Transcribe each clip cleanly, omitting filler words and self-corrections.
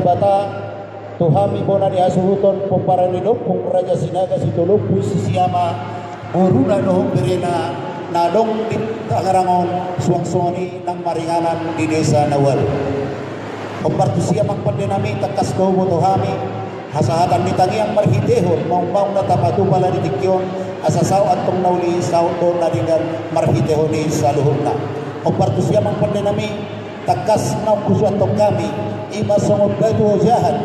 bata tuhami bona di asuhuton poparanidop kung raja sinaga situlog pusisiama uruna nohong birena nadong din tangarangon suwangsoni ng maringanan di desa Nawal. Kompartusiya magpandinami takas ko mo tuhami hasahatan nitangi ang marhitehon maung na tapatu pala di tikyon asasaw at tong nauli saon doon na ringan marhitehon ni sa luhur na. Kompartusiya magpandinami takas na kuswatong kami ima songod kaito jahan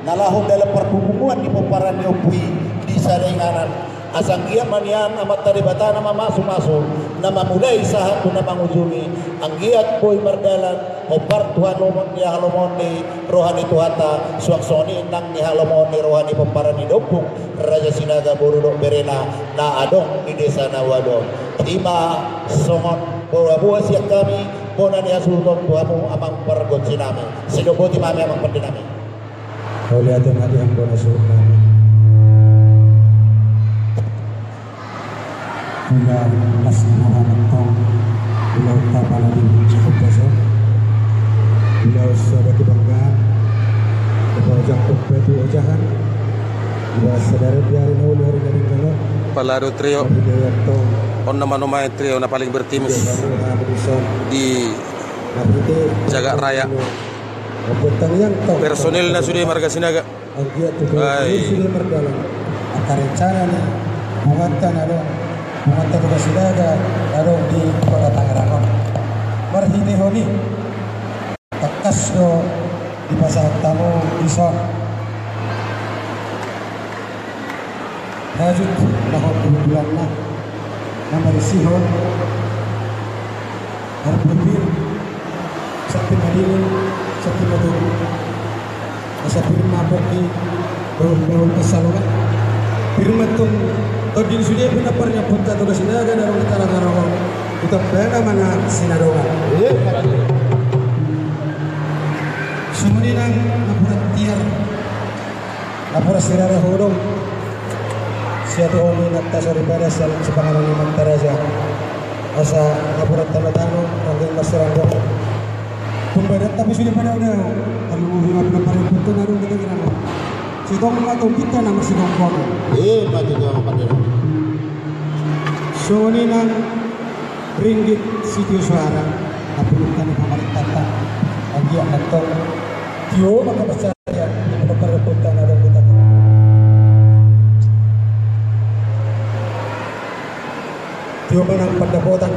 nalahon dalam perhubungan di peparan yopui di saringanan asang ia manian amat tadi bata nama masuk nama mulai sahat tu nama ujungi anggiat boy mardalan opar Tuhan lomon ni halomon ni rohani tuhata suaksoni nang ni halomon ni rohani peparan di dopung raja sinaga borudok berena na adong di desa Nawado ima songon bawa siap kami bona ni asulong tuamu amang pergot sinami sidoboti mami amang pendinami oleh ating hadiah bona suhut namin hingga mas Muhammad tong ulau tapala di cukup besok ulau sahabat kebanggaan ulau jangkuk petu ojahan ulau saudara biarin ulau hari dari kala Palaro trio on nama trio na paling bertimus di Jagat Raya personil na sudah marga sinaga sudah mardalan akan rencana nih mengata tugas sinaga lalu di kota Tangerang marhitehoni takas do di pasar tamu bisa hajut lahor bulan na namanya sihon harpupir sakti madini sakti madini sakti mabok di bawah kesalungan firmatum todin sudah benar-benar punta tugas sinaga darong tarangarawang kita pernah mana sinadongan sumunang napurat tiar napurat sirara hodong siatu oli nakta daripada saling sepangalan lima taraja asa napurat tano-tano ranggeng masyarakat pembadat tapi sudah pada udah kalau hirap na parin punto na rin kita ginano si Dong atau kita na masih gongkong maju tu ang pandinami so ni nang ringgit sitio suara napulutan ng pamaritata ang giyak na to tiyo magkabasaya na parapunta na rin kita tiyo man ang pagdapotan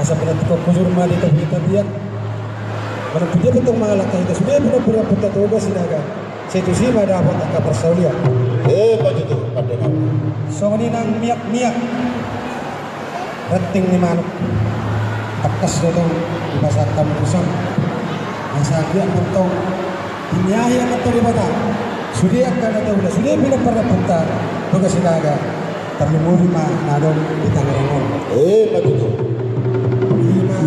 asa pinatikot kusurma dito kita Kalau dia ketong mga lakay ito, sudah benar-benar punta tugas sinaga. Sa ito siya dapat ang kaparsaulia. maju tu pandinami So, nang miyak-miyak. Ranting ni manok. Takas na itong ibasakam kusang. Ang sakyan ng itong tiniyahi ang ito di bata. Sudah akan ito ulit. Sudah benar-benar punta tugas sinaga. Terlimuri manadong di Tangerang. maju tu Lima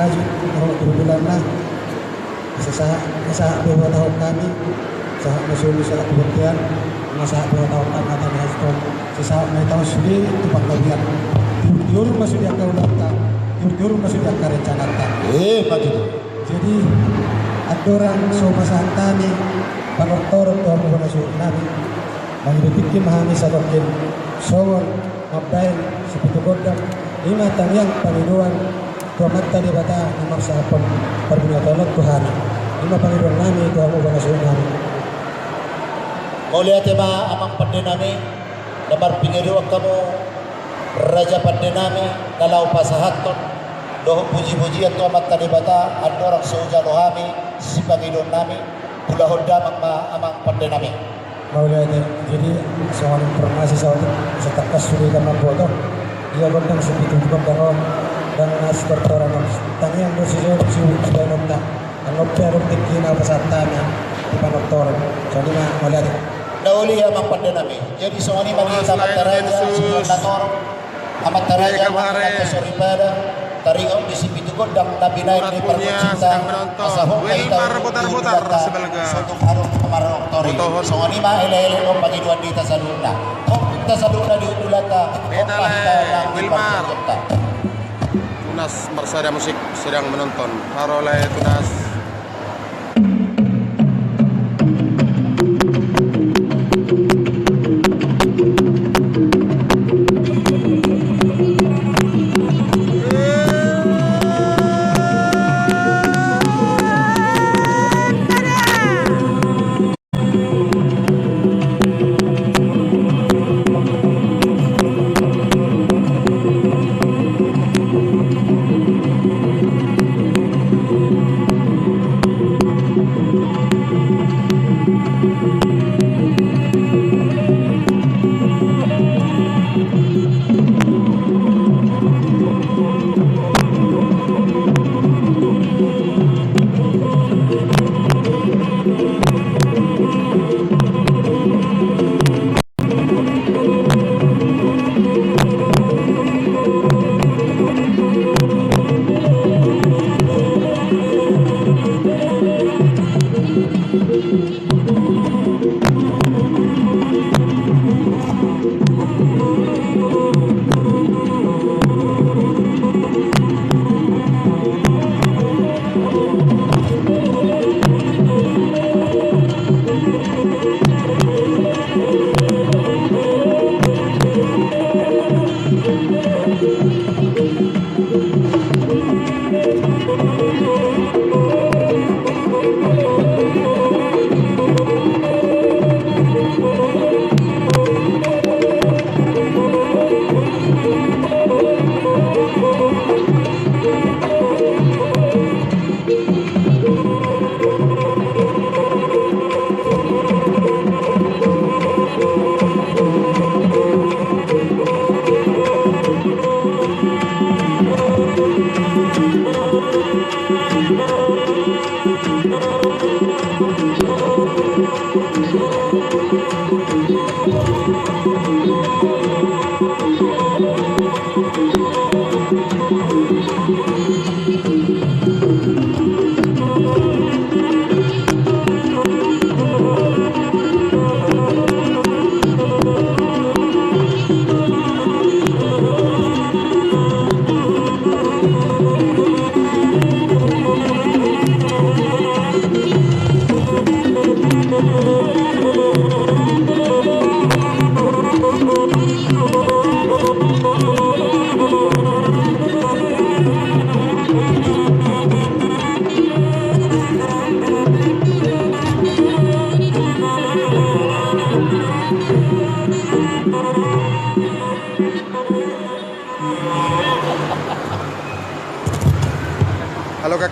hajut kalau berbulan lah masa 2 tahun kami saat masuk saat kebertian masa 2 tahun kami ada hajut saat may tahun sudi itu panggabian tiur masih dia kau datang tiur masih dia rencana maju tu jadi ada orang so masantani panortor to mo na suot namin mangibitik mahami sa dokin sawon mabayan sa pitugodam lima tangyang panginuan Tuhan tadi bata nomor sahapon perbuatan Tuhan. Lima Panginoon namin ito ang ubang asun namin. Mulia tema amang pandinami namar pingiruang kamu raja pandinami dalau pasahaton doho puji-puji at amat tadi bata at orang suja lohami si Panginoon nami pulahon damang amang pandinami. Mulia jadi soal informasi soal sa takas sulit naman po ito. Ia gondang sa pitong daro dan naskor orang tangi yang bersih sudah nota anopya rutik kina pasatami di panoktor jadi mah melihat Nauli amang pandinami jadi soalnya bagi amat taraja simulator amat taraja amat soribada taringaw di sipitugon dang nabinain ni percinta asahong kaitaw putar-putar sebagai suatu harong kemarong tori soalnya mah ele-ele om bagi dua dita saluna kita saluna di udulata Wilmar Tunas Marsada Musik sedang menonton Haroleh Tunas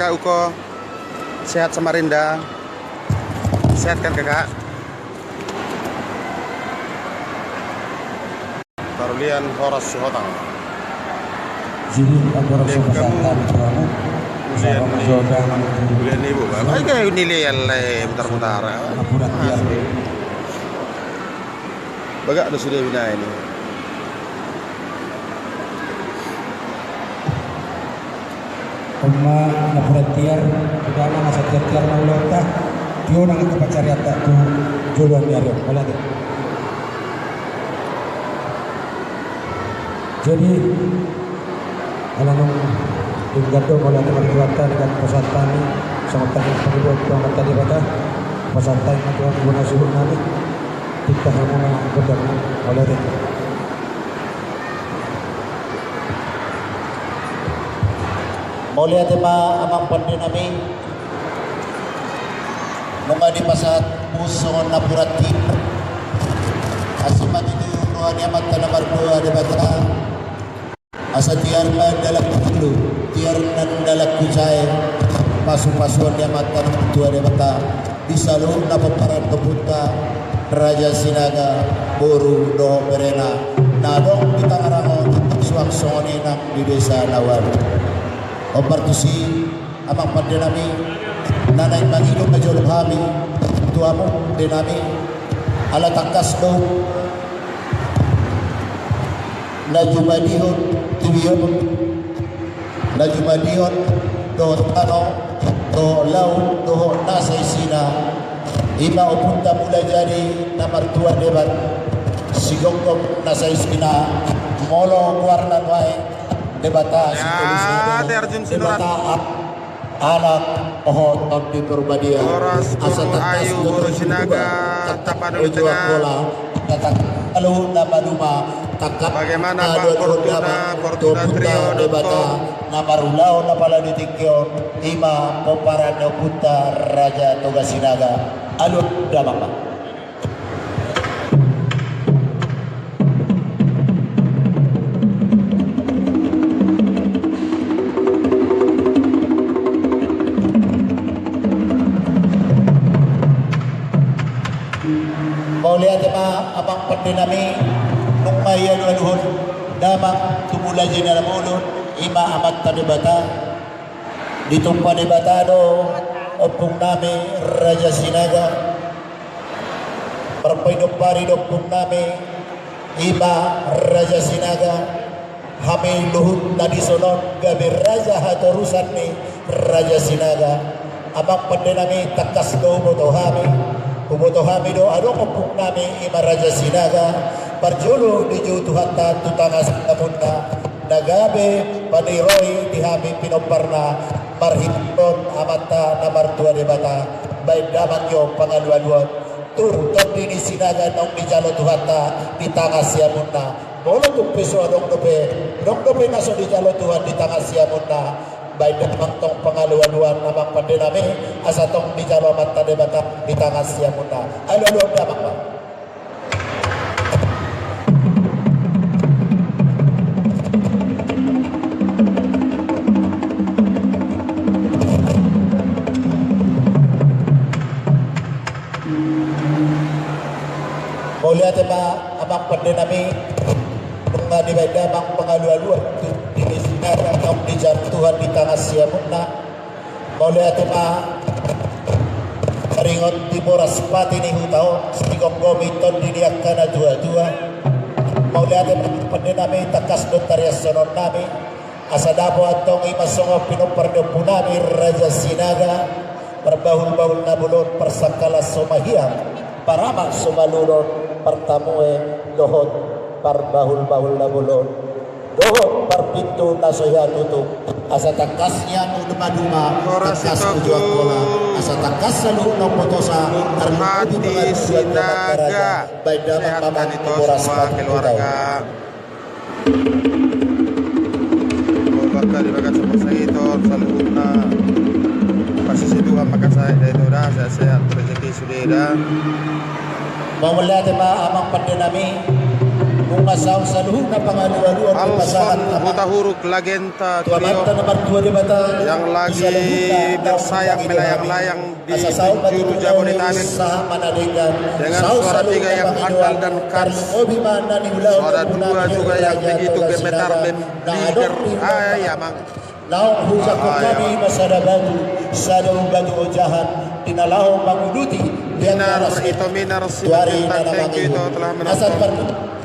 kakak Uko. Sehat Samarinda. Sehat kan kakak? Tarulian Horas Sihotang. Jadi antara Dek, kesehatan kamu Bulan ibu, ay kayo nili alay mutar-mutar. Apurat dia. Baga ada sudah bina ini. Kuma napurat tiar, kita nasa tiar na ulota. Tiyo nang kapacariata tu juluan diaryo. Wala din. Jadi alam nung tinggato wala din magkuwatan dan pasatan ni sa matangin pangibot ko ang matali bata. Pasantay na ko ang guna sulong namin. Kita mo na ang gudang wala din. Muli ate ma amang pandinami nung di pasat puso na purati asima dito nuha niya magtanamar ko di bata asa tiar na dalak kulo tiar na dalak kusay pasu-pasuan niya magtanamar ko di bata di salong na paparan kepunta Raja Sinaga Boru do Perena nadong bitangarangon suang-songoni ng di desa Lawan Opertusi amang pandinami nanay mangilong na jolong hami tuwa mo dinami ala takas do na jumadihon tiwiyon na jumadihon do tano do law do nasa isina ima upunta mula jadi na martua debat sigongkong nasa isina molo warna wae debata Ya, Ate Arjun Sinurat. debata anak pohon di Purbadia Horas Guru Ayu Guru Sinaga Tapanuli Tengah. Kalau nama rumah takap Bagaimana Pak Fortuna Trio debata nama rulau napala ditikyo ima popara puta Raja Toga Sinaga alun damang lihat ma abang pandinami nung may aluhon damang tumula dyan na mulon ima amat tanibata ditong panibatado opong nami Raja Sinaga perpaidong paridong pong nami ima Raja Sinaga hami luhut na disonon gabi Raja hatorusan ni Raja Sinaga abang pandinami takas do moto hami Umoto hamido ado kupuk nami ima Raja Sinaga parjulu di jutu hatta tutangas namunna nagabe paniroy di hami pinomparna marhiton amata namar tua debata baik damat yo pangaluan tur tondi di Sinaga nong di jalo tuhata di tangas siamunna bolo tu peso dong dope naso di jalo tuhan di tangas siamunna baik tong pengaluan-luan namang pandinami asa tong di jalo mata debata di tangan siamuna alu damang Pak mau lihat apa abang pandinami bunga di beda bang pengaluan-luan di Sinaga tong di Tuhan di tangan siamuna mau lihat apa ringon tiboras pati ni hutao sigong gomiton diniakan na dua-dua mau lihat apa pandinami takas dotarya sonon nami asa dapo atong imasongo pinupardopo nami Raja Sinaga perbahul-bahul na bulon persakala sumahiyang paramak sumalulon pertamue dohot parbahul-bahul na bulon dohot parpintu na soya tutup asa takasnya uduma-duma takas tujuan bola asa takas selalu no potosa Hati Sinaga. Sehatkan itu semua keluarga. Bakal dimakan sama saya itu salutna pasti seduhan makan saya itu dah sehat rezeki sudah dah. mau melihat apa amang pandinami kung masaw sa luhog na pangalualuan ng pasahan Alson Hutahuruk Lagenta Tua Trio mata nomor 2 di bata yang lagi bersayap melayang-layang di penjuru Jabodetabek dengan suara 3 yang handal dan keras, suara 2 juga yang begitu gemetar menggigir. Mang Laong hujak ko kami masada batu, sada batu ojahan, tinalahong manguluti, Minar itu Minar Simanjuntak, thank you itu telah menonton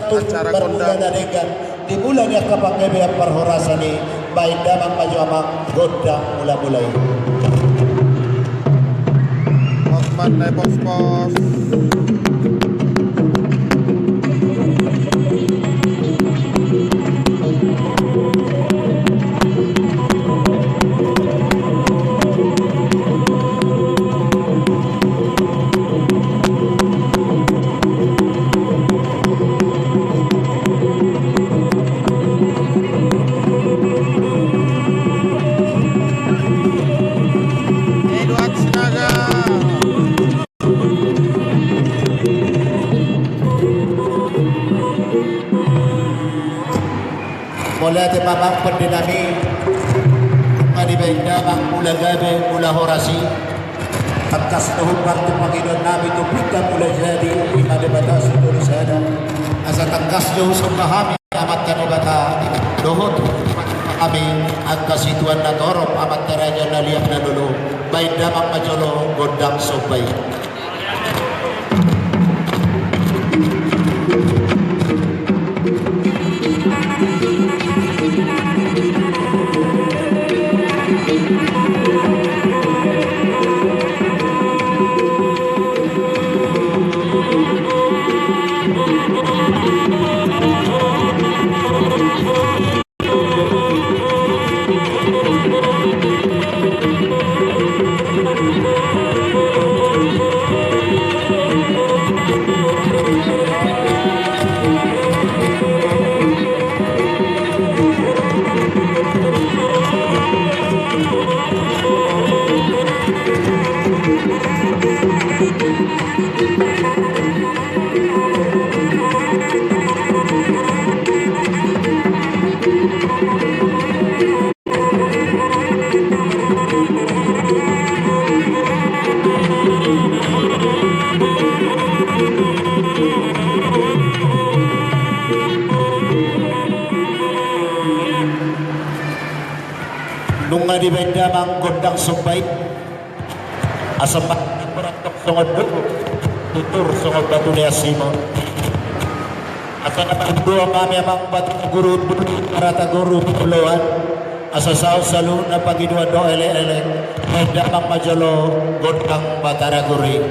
acara kondang. Di bulan yang kapag ang parhorasan ni baik damang maju amang godang mula-mulay. Osman pos-pos. Eduard Sinaga. Mula di mamang pendinami, manibenda mang mula gabi, mula horasi, pagkas tuhong parto Panginoon namin, tupita mula jadi, lima di bata sa tulisada, asa tangkas nyo sumpahami, amat kanibata, dohot, kami, ang kasituan na torop, amat taraja na liyak na lulu, baik damang majolo, godang sobay. Nung nga di benda mang gondang sumpay asapat berantok songod dulu tutur songod batu ni asimo asa naman dua kami amang batu guru rata guru puluhan asa sao salu na pagidua do ele-ele benda mang majalo gondang batara guri.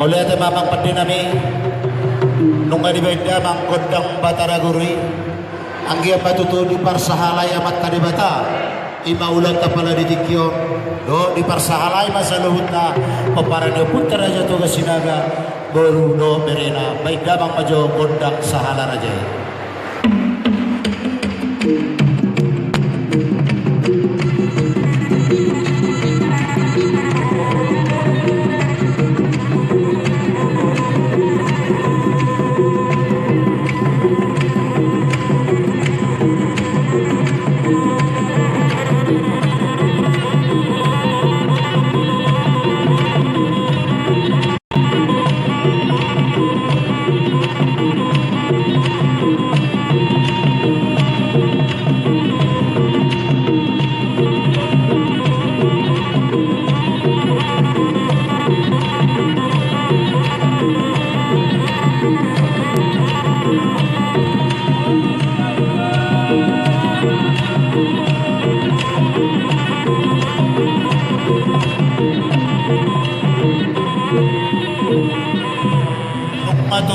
Mulai ate mamang pandinami nung adibenda mang gondang batara guri anggia patutu di parsahalay amat kadibata imaulan tapala di dikyon do di parsahalay masaluhut na paparano punta raja to sinaga bolu do merena baik damang majo gondang sahala raja.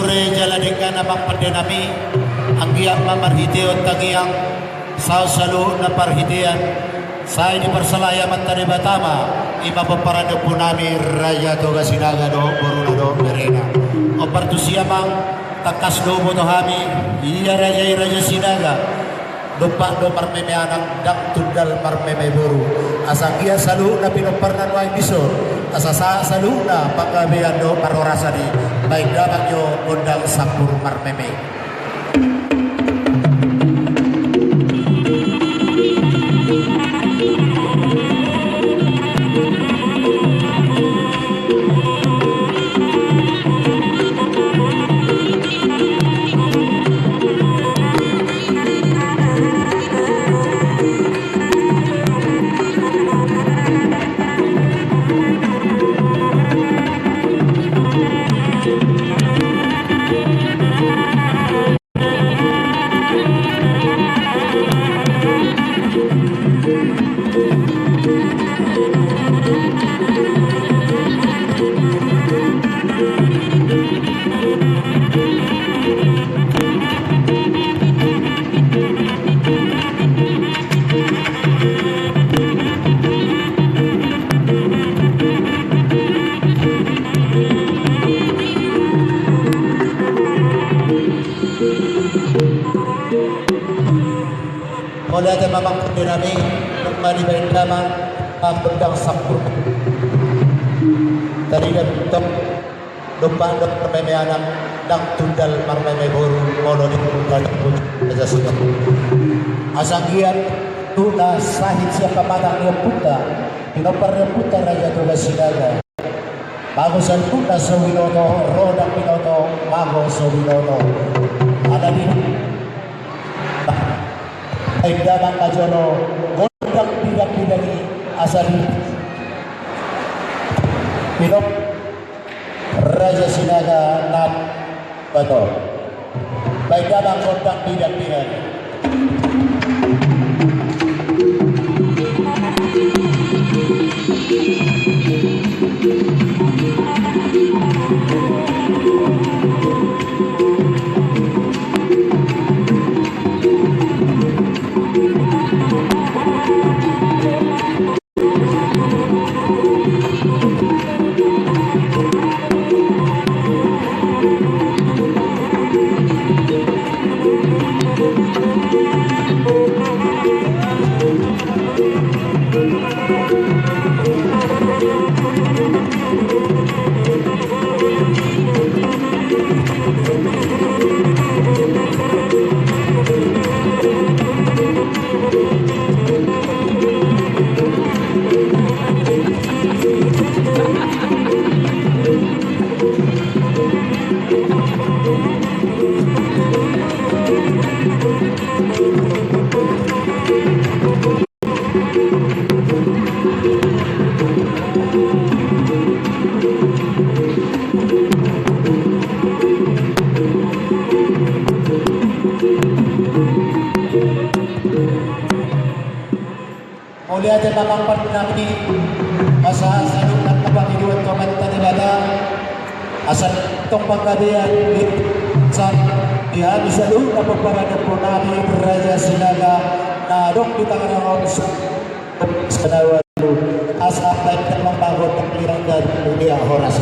reja ladika namang pandenami ang giyang mamarhitiyon tagiyang sausalo na parhitiyan sa di persalaya matari batama imapaparado po namin Raja Toga Sinaga do Borunado Merena o partusiyamang takas do mo to hami iya Raja Sinaga lupa do parmemeanang dak tundal parmeme buru asang iya salu na pinuparnan wa biso asa sa salu na paggabian do parorasa di baik dapat yo undang sapur parmeme. Mula ada mamang kami malibain lamang ang bendang sampur dari bentuk lupa permemeanang dang tundal marmeme boru molo di tundal aja sudah asanggian tuna sahid siapa padang yang puta pinopar yang puta Raja Toga Sinaga bagusan puta sa Winoto rodang Pinoto bago sa Winoto ada di Dalam kajono gondang tidak di asal Pinok Raja Sinaga nap bato baik dalam gondang tidak Mulia dan mamang nabi masa salung ng kapangiluan komanta ni Bala asal itong pagkadiyan sa ihabi sa loob na pagparanap po namin Raja Sinaga na dok bitangan ng sa nawa asa baik ng mga bagot ng piranggan dunia horas.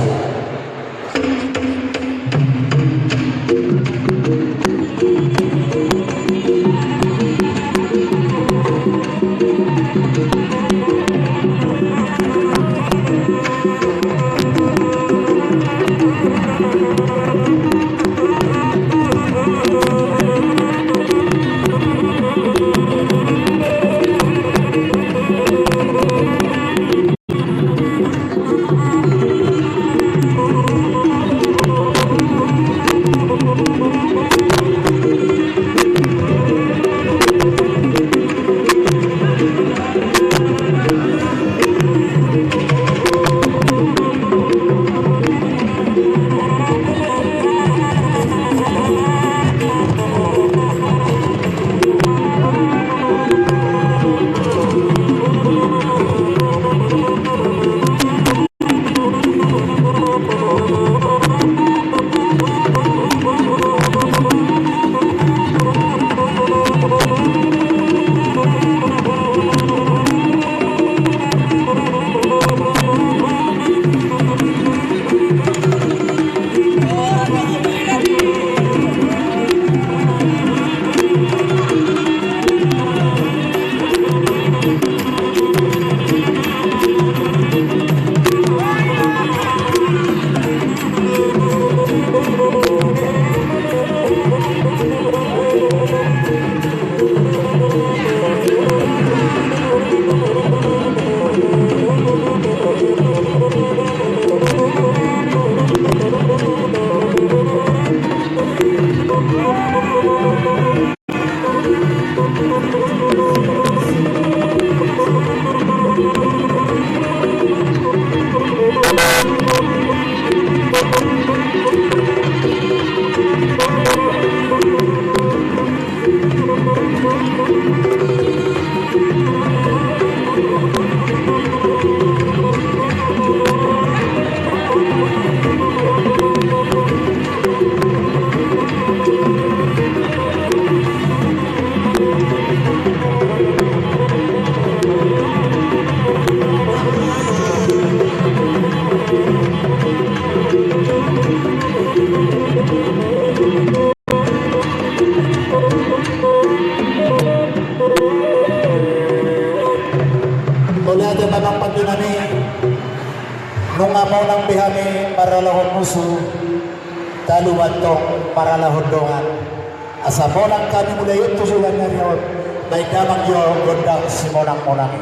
bihami maralahon musuh taluwantong maralahon dongan asa monang kami mulai itu sulan nariyon baik damang yo gondang si monang-monang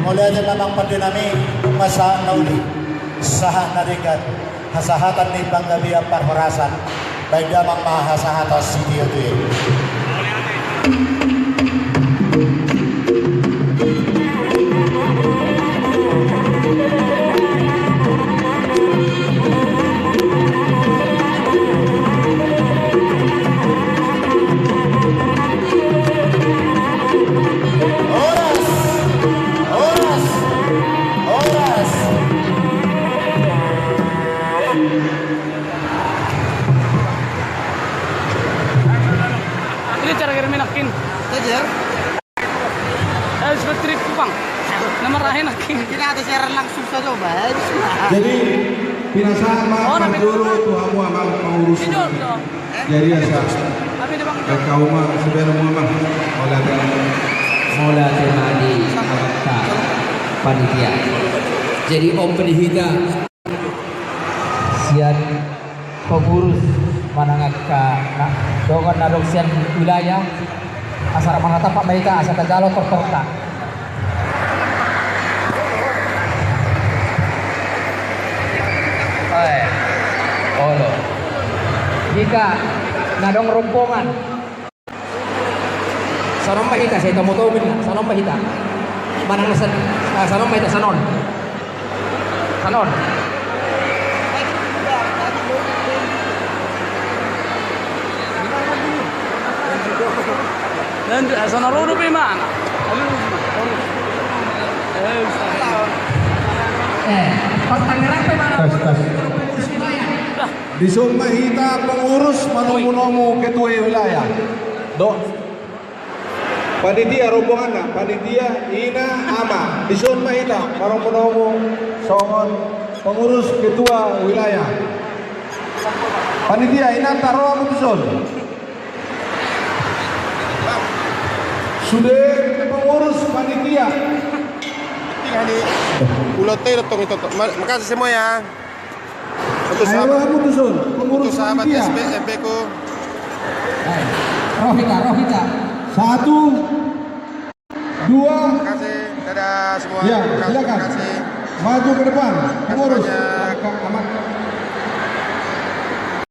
mulai na namang pandinami masa nauli saha narigat hasahatan ni panggabi ang parhorasan baik damang mahasahata City of the Ini cara kirimin akin. Saja. Seperti itu bang. Namarahin akin. Tidak ada siaran langsung saja, Bang. Jadi pinasama Panjoro tuamu amang pengurus. Jadi asa Tapi dia bang. kau mah sebenarnya mah oleh Mola temani abakta panitia. Jadi om penihida sian pengurus manangaka na dogon na sian wilayah asara manata Pak Baika asa Tagalo Tortorta. Olo. Jika nadong rombongan sanon mahita saya tamu tahu min sanon mahita mana nasan sanon mahita sanon sanon Dan sana rodo pa man. Tangerang pe mana tas. Di Sumahita pengurus manomu ketua wilayah. Do. Panitia rombongan na, panitia ina ama di Sumahita manomu songon pengurus ketua wilayah. Panitia ina taro aku tuson. Sudah pengurus panitia. Ulot tayo datang ito. Makasih semua ya. Untuk Ayo sahabat, aku tuson, pengurus untuk sahabat panitia. SB ko. Rohita 1, 2, Makasih. Dadah semua. ya Terima silakan kasih. maju ke depan pengurus. Semuanya. Kak Ahmad.